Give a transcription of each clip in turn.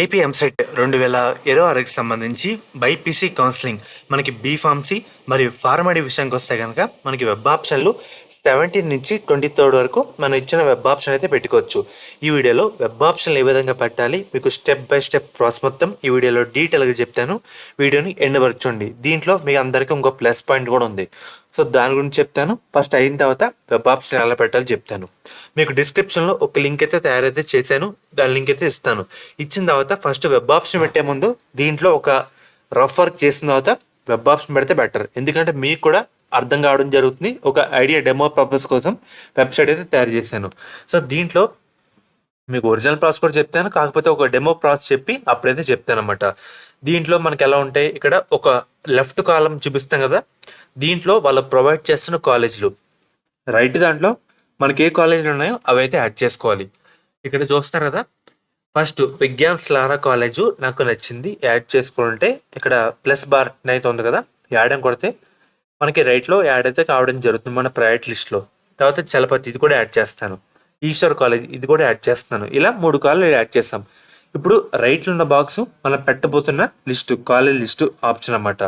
AP EAMCET 2026కి సంబంధించి BiPC counselling మనకి B Pharmacy మరియు ఫార్మడీ విషయానికి వస్తే కనుక మనకి వెబ్ ఆప్షన్లు 17 నుంచి 23 వరకు మనం ఇచ్చిన వెబ్ ఆప్షన్ అయితే పెట్టుకోవచ్చు. ఈ వీడియోలో వెబ్ ఆప్షన్లు ఏ విధంగా పెట్టాలి మీకు స్టెప్ బై స్టెప్ ప్రాసెస్ మొత్తం ఈ వీడియోలో డీటెయిల్గా చెప్తాను. వీడియోని ఎండ్ వరకు చూడండి. దీంట్లో మీ అందరికీ ఇంకో ప్లస్ పాయింట్ కూడా ఉంది. సో దాని గురించి చెప్తాను. ఫస్ట్ అయిన తర్వాత వెబ్ ఆప్షన్ ఎలా పెట్టాలో చెప్తాను. మీకు డిస్క్రిప్షన్లో ఒక లింక్ అయితే తయారైతే చేశాను, దాని లింక్ అయితే ఇస్తాను. ఇచ్చిన తర్వాత ఫస్ట్ వెబ్ ఆప్షన్ పెట్టే ముందు దీంట్లో ఒక రఫ్ వర్క్ చేసిన తర్వాత వెబ్ ఆప్షన్ పెడితే బెటర్. ఎందుకంటే మీకు కూడా అర్థం కావడం జరుగుతుంది. ఒక ఐడియా డెమో పర్పస్ కోసం వెబ్సైట్ అయితే తయారు చేశాను. సో దీంట్లో మీకు ఒరిజినల్ ప్రాసెస్ కూడా చెప్తాను, కాకపోతే ఒక డెమో ప్రాసెస్ చెప్పి అప్పుడైతే చెప్తాను అనమాట. దీంట్లో మనకి ఎలా ఉంటాయి, ఇక్కడ ఒక లెఫ్ట్ కాలం చూపిస్తాం కదా, దీంట్లో వాళ్ళు ప్రొవైడ్ చేస్తున్న కాలేజీలు, రైట్ దాంట్లో మనకి ఏ కాలేజీలు ఉన్నాయో అవి అయితే యాడ్ చేసుకోవాలి. ఇక్కడ చూస్తారు కదా, ఫస్ట్ విజ్ఞాన్ స్లారా కాలేజు నాకు నచ్చింది, యాడ్ చేసుకోవాలంటే ఇక్కడ ప్లస్ బార్ అయితే ఉంది కదా, యాడ్ అని కొడితే మనకి రైట్లో యాడ్ అయితే కావడం జరుగుతుంది మన ప్రైవేట్ లిస్ట్లో. తర్వాత చలపతి ఇది కూడా యాడ్ చేస్తాను, ఈశ్వర్ కాలేజ్ ఇది కూడా యాడ్ చేస్తున్నాను. ఇలా 3 కాలేజీలు యాడ్ చేస్తాం. ఇప్పుడు రైట్లో ఉన్న బాక్స్ మనం పెట్టబోతున్న లిస్టు కాలేజ్ లిస్టు ఆప్షన్ అన్నమాట.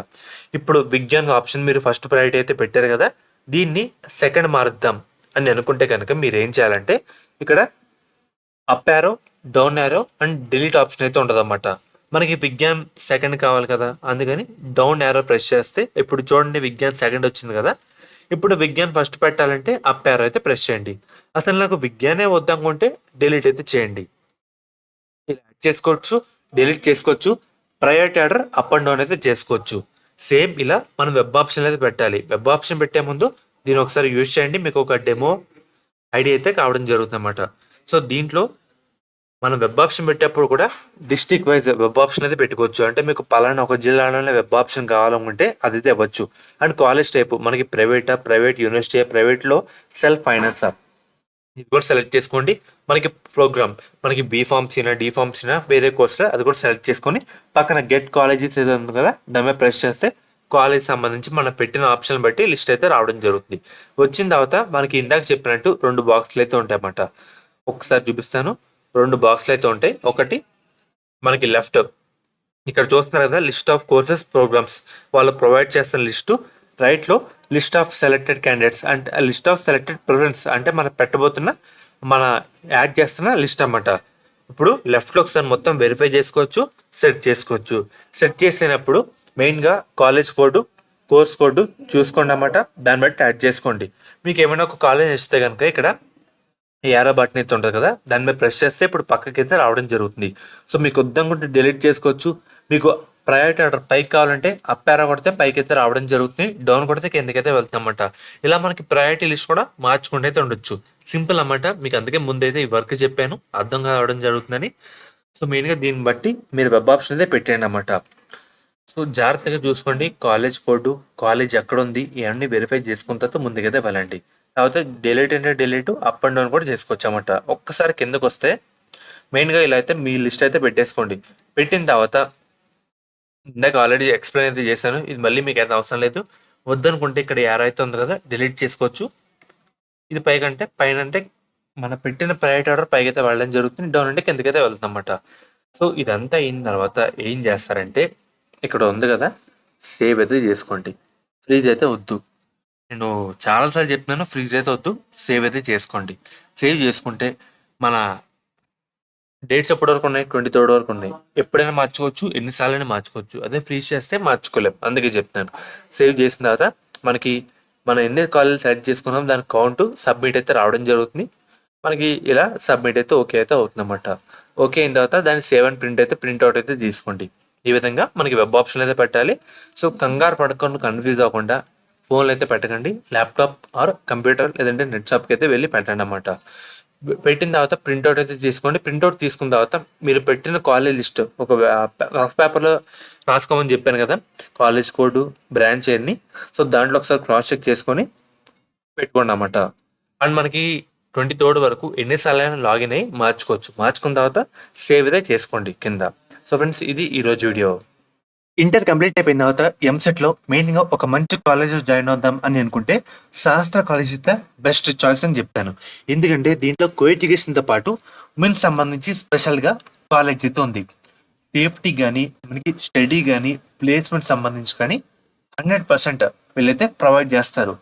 ఇప్పుడు విజ్ఞాన్ ఆప్షన్ మీరు ఫస్ట్ ప్రయారిటీ అయితే పెట్టారు కదా, దీన్ని సెకండ్ మారుద్దాం అని అనుకుంటే కనుక మీరు ఏం చేయాలంటే ఇక్కడ up arrow, down arrow and delete option అయితే ఉంటుంది అన్నమాట. మనకి విజ్ఞాన్ సెకండ్ కావాలి కదా, అందుకని డౌన్ యారో ప్రెస్ చేస్తే ఇప్పుడు చూడండి విజ్ఞాన్ సెకండ్ వచ్చింది కదా. ఇప్పుడు విజ్ఞాన్ ఫస్ట్ పెట్టాలంటే అప్ యారో అయితే ప్రెస్ చేయండి. అసలు నాకు విజ్ఞానే వద్దనుకుంటే డిలీట్ అయితే చేయండి. ఇలా యాడ్ చేసుకోవచ్చు, డిలీట్ చేసుకోవచ్చు, priority order up and down అయితే చేసుకోవచ్చు. సేమ్ ఇలా మనం వెబ్ ఆప్షన్ అయితే పెట్టాలి. వెబ్ ఆప్షన్ పెట్టే ముందు దీన్ని ఒకసారి యూజ్ చేయండి, మీకు ఒక డెమో ఐడియా అయితే కావడం జరుగుతుంది అన్నమాట. సో దీంట్లో మనం వెబ్ ఆప్షన్ పెట్టేప్పుడు కూడా డిస్ట్రిక్ట్ వైజ్ వెబ్ ఆప్షన్ అయితే పెట్టుకోవచ్చు. అంటే మీకు పలానా ఒక జిల్లాలోనే వెబ్ ఆప్షన్ కావాలనుకుంటే అది అయితే ఇవ్వచ్చు. అండ్ కాలేజ్ టైప్ మనకి ప్రైవేట్ యూనివర్సిటీ, ప్రైవేట్లో సెల్ఫ్ ఫైనాన్సా ఇది కూడా సెలెక్ట్ చేసుకోండి. మనకి ప్రోగ్రామ్ మనకి బీఫార్మసీనా డీఫార్మసీనా వేరే కోర్సులో అది కూడా సెలెక్ట్ చేసుకొని పక్కన గెట్ కాలేజెస్ ఏదో ఉంది కదా, దాని మీద ప్రెస్ చేస్తే కాలేజ్ సంబంధించి మనం పెట్టిన ఆప్షన్ బట్టి లిస్ట్ అయితే రావడం జరుగుతుంది. వచ్చిన తర్వాత మనకి ఇందాక చెప్పినట్టు 2 బాక్సులు అయితే ఉంటాయి అన్నమాట. ఒకసారి చూపిస్తాను. 2 బాక్సులు అయితే ఉంటాయి. ఒకటి మనకి లెఫ్ట్ ఇక్కడ చూస్తున్నారు కదా, లిస్ట్ ఆఫ్ కోర్సెస్ ప్రోగ్రామ్స్ వాళ్ళు ప్రొవైడ్ చేస్తున్న లిస్టు, రైట్లో లిస్ట్ ఆఫ్ సెలెక్టెడ్ క్యాండిడేట్స్ అంటే లిస్ట్ ఆఫ్ సెలెక్టెడ్ ప్రిఫరెన్స్ అంటే మనం పెట్టబోతున్న మన యాడ్ చేస్తున్న లిస్ట్ అన్నమాట. ఇప్పుడు లెఫ్ట్లో ఒకసారి మొత్తం వెరిఫై చేసుకోవచ్చు, సెట్ చేసుకోవచ్చు. సెట్ చేసినప్పుడు మెయిన్గా కాలేజ్ కోడ్, కోర్స్ కోడ్ చూసుకోండి అన్నమాట. దాన్ని బట్టి యాడ్ చేసుకోండి. మీకు ఏమైనా ఒక కాలేజ్ ఇస్తే కనుక ఇక్కడ యారో బటన్ అయితే ఉంటుంది కదా, దాని మీద ప్రెస్ చేస్తే ఇప్పుడు పక్కకైతే రావడం జరుగుతుంది. సో మీకు వద్దనుకుంటే డిలీట్ చేసుకోవచ్చు. మీకు ప్రయారిటీ ఆర్డర్ పైకి కావాలంటే అప్ యారో కొడితే పైకి అయితే రావడం జరుగుతుంది, డౌన్ కొడితే కిందకైతే వెళ్తామన్నమాట. ఇలా మనకి ప్రయారిటీ లిస్ట్ కూడా మార్చుకుంటూ అయితే ఉండొచ్చు. సింపుల్ అన్నమాట. మీకు అందుకే ముందైతే ఈ వర్క్ చెప్పాను, అర్థం కావడం జరుగుతుందని. సో మెయిన్గా దీన్ని బట్టి మీరు వెబ్ ఆప్షన్ అయితే పెట్టండి అన్నమాట. సో జాగ్రత్తగా చూసుకోండి, కాలేజ్ కోడ్, కాలేజ్ ఎక్కడ ఉంది ఇవన్నీ వెరిఫై చేసుకున్న తర్వాత ముందుకైతే వెళ్ళండి. తర్వాత డిలీట్ అంటే డిలీట్, అప్ అండ్ డౌన్ కూడా చేసుకోవచ్చు అన్నమాట. ఒక్కసారి కిందకు వస్తే మెయిన్గా ఇలా అయితే మీ లిస్ట్ అయితే పెట్టేసుకోండి. పెట్టిన తర్వాత ఇందాక ఆల్రెడీ ఎక్స్ప్లెయిన్ అయితే చేశాను, ఇది మళ్ళీ మీకు అయితే అవసరం లేదు. వద్దనుకుంటే ఇక్కడ యారో అయితే ఉంది కదా, డిలీట్ చేసుకోవచ్చు. ఇది పైకంటే పైన అంటే మన పెట్టిన ప్రయారిటీ ఆర్డర్ పైకి అయితే వెళ్ళడం జరుగుతుంది, డౌన్ అంటే కిందకైతే వెళ్తుంది అన్నమాట. సో ఇదంతా అయిన తర్వాత ఏం చేస్తారంటే ఇక్కడ ఉంది కదా, సేవ్ అయితే చేసుకోండి. ఫ్రీజ్ అయితే వద్దు, నేను చాలాసార్లు చెప్తున్నాను, ఫ్రీజ్ అయితే వద్దు, సేవ్ అయితే చేసుకోండి. సేవ్ చేసుకుంటే మన డేట్స్ ఎప్పటి వరకు ఉన్నాయి, 23 వరకు ఉన్నాయి. ఎప్పుడైనా మార్చుకోవచ్చు, ఎన్నిసార్లైనా మార్చుకోవచ్చు. అదే ఫ్రీజ్ చేస్తే మార్చుకోలేం, అందుకే చెప్తాను. సేవ్ చేసిన తర్వాత మనకి మనం ఎన్ని కాలేజీలు సెలెక్ట్ చేసుకున్నాం దాని కౌంట్ సబ్మిట్ అయితే రావడం జరుగుతుంది. మనకి ఇలా సబ్మిట్ అయితే ఓకే అయితే అవుతుంది అన్నమాట. ఓకే అయిన తర్వాత దాన్ని సేవ్ అండ్ ప్రింట్ అయితే ప్రింట్అవుట్ అయితే తీసుకోండి. ఈ విధంగా మనకి వెబ్ ఆప్షన్ అయితే పెట్టాలి. సో కంగారు పడకుండా, కన్ఫ్యూజ్ అవ్వకుండా ఫోన్లో అయితే పెట్టకండి, ల్యాప్టాప్ ఆర్ కంప్యూటర్ లేదంటే నెట్ షాప్కి అయితే వెళ్ళి పెట్టండి అన్నమాట. పెట్టిన తర్వాత ప్రింట్అవుట్ అయితే తీసుకోండి. ప్రింట్అవుట్ తీసుకున్న తర్వాత మీరు పెట్టిన కాలేజ్ లిస్ట్ ఒక రఫ్ పేపర్లో రాసుకోమని చెప్పాను కదా, కాలేజ్ కోడ్, బ్రాంచ్ అన్ని. సో దాంట్లో ఒకసారి క్రాస్ చెక్ చేసుకొని పెట్టుకోండి అన్నమాట. అండ్ మనకి 23 వరకు ఎన్నిసార్లైనా లాగిన్ అయ్యి మార్చుకోవచ్చు. మార్చుకున్న తర్వాత సేవ్ అయితే చేసుకోండి కింద. సో ఫ్రెండ్స్, ఇది ఈరోజు వీడియో. ఇంటర్ కంప్లీట్ అయిపోయిన తర్వాత ఎంసెట్లో మెయిన్గా ఒక మంచి కాలేజ్ జాయిన్ అవుదాం అని అనుకుంటే శాస్త్ర కాలేజ్ ఇస్తే బెస్ట్ చాయిస్ అని చెప్తాను. ఎందుకంటే దీంట్లో కో ఎడ్యుకేషన్తో పాటు ఉమెన్స్ సంబంధించి స్పెషల్గా కాలేజ్ అయితే ఉంది. సేఫ్టీ కానీ మనకి స్టడీ కానీ ప్లేస్మెంట్ సంబంధించి కానీ 100% వీళ్ళైతే ప్రొవైడ్ చేస్తారు.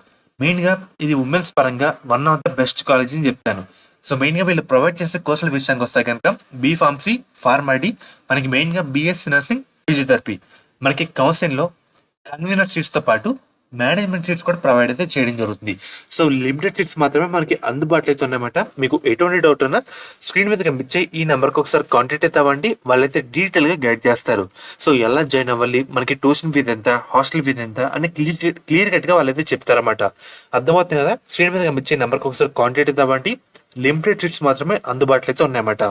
మెయిన్గా ఇది ఉమెన్స్ పరంగా one of the best college అని చెప్తాను. సో మెయిన్గా వీళ్ళు ప్రొవైడ్ చేసే కోర్సుల విషయానికి వస్తే కనుక బీ ఫార్మసీ, ఫార్మాడీ, మనకి మెయిన్గా బీఎస్సీ నర్సింగ్, ఫిజియోథెరపీ. మనకి కౌన్సిలింగ్లో కన్వీనర్ సీట్స్తో పాటు మేనేజ్మెంట్ సీట్స్ కూడా ప్రొవైడ్ అయితే చేయడం జరుగుతుంది. సో లిమిటెడ్ సీట్స్ మాత్రమే మనకి అందుబాటులో అయితే ఉన్నాయన్నమాట. మీకు ఎటువంటి డౌట్ ఉన్నా స్క్రీన్ మీద కనిపించే ఈ నెంబర్కి ఒకసారి కాంటాక్ట్ అయితే అవ్వండి. వాళ్ళైతే డీటెయిల్గా గైడ్ చేస్తారు. సో ఎలా జాయిన్ అవ్వాలి, మనకి ట్యూషన్ ఫీజు ఎంత, హాస్టల్ ఫీజు ఎంత అని క్లియర్ కట్గా వాళ్ళైతే చెప్తారన్నమాట. అర్థమవుతుంది కదా? స్క్రీన్ మీద కనిపించే నెంబర్కి ఒకసారి కాంటాక్ట్ అయితే అవ్వండి. లిమిటెడ్ సీట్స్ మాత్రమే అందుబాటులో అయితే ఉన్నాయన్నమాట.